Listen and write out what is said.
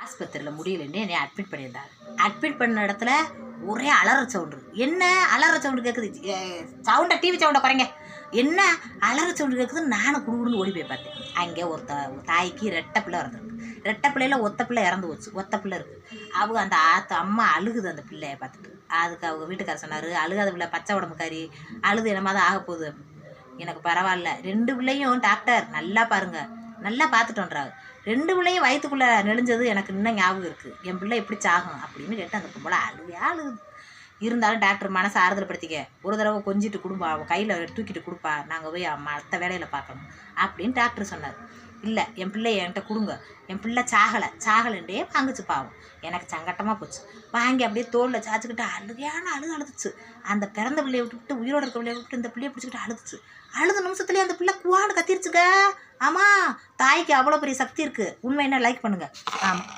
ஆஸ்பத்திரியில் முடியலன்னு என்னை அட்மிட் பண்ணியிருந்தாங்க. அட்மிட் பண்ண இடத்துல ஒரே அலற சவுண்டு. என்ன அலற சவுண்டு கேட்குது? சவுண்டை டிவி சவுண்டை குறைங்க. என்ன அலற சவுண்டு கேட்குது? நானும் குடுகுடுன்னு ஓடி போய் பார்த்தேன். அங்கே ஒரு தாய்க்கு ரெட்டை பிள்ளை இறந்துருக்கு. ரெட்டை பிள்ளையில் ஒத்த பிள்ளை இறந்து போச்சு. ஒத்த பிள்ளை இருக்குது. அவங்க அந்த அம்மா அழுகுது அந்த பிள்ளையை பார்த்துட்டு. அதுக்கு அவங்க வீட்டுக்காரர் சொன்னார், அழுகாத பிள்ளை பச்சை உடம்புக்காரி அழுது என்னமா தான் ஆக போகுது. எனக்கு பரவாயில்ல, 2 பிள்ளையும் டாக்டர் நல்லா பாருங்க, நல்லா பார்த்துட்டோன்றாங்க. 2 பிள்ளையும் வயிற்றுக்குள்ளே நெளிஞ்சது எனக்கு இன்னும் ஞாபகம் இருக்குது. என் பிள்ளை எப்படி சாகும் அப்படின்னு கேட்டு அந்த பொம்பளை அழுகுது. இருந்தாலும் டாக்டர் மனசை ஆறுதல் படுத்திக்க, ஒரு தடவை கொஞ்சிட்டு கொடுப்பா, அவன் கையில் தூக்கிட்டு கொடுப்பா, நாங்கள் போய் மற்ற வேலையில் பார்க்கணும் அப்படின்னு டாக்டர் சொன்னார். இல்லை, என் பிள்ளைய என்கிட்ட கொடுங்க, என் பிள்ளை சாகலைன்றே வாங்கிச்சு. பாவம், எனக்கு சங்கட்டமாக போச்சு. வாங்கி அப்படியே தோளில் சாய்ச்சிக்கிட்டு அழுதுச்சு. அந்த பிறந்த பிள்ளையை விட்டுவிட்டு உயிரோடு இருக்க பிள்ளையை விட்டு இந்த பிள்ளையை பிடிச்சிக்கிட்டு அழுதுச்சு. அழுது நிமிஷத்துலேயே அந்த பிள்ளை குவான்னு கத்திருச்சுங்க. ஆமாம், தாய்க்கு அவ்வளோ பெரிய சக்தி இருக்குது. உண்மை என்ன லைக் பண்ணுங்கள். ஆமாம்.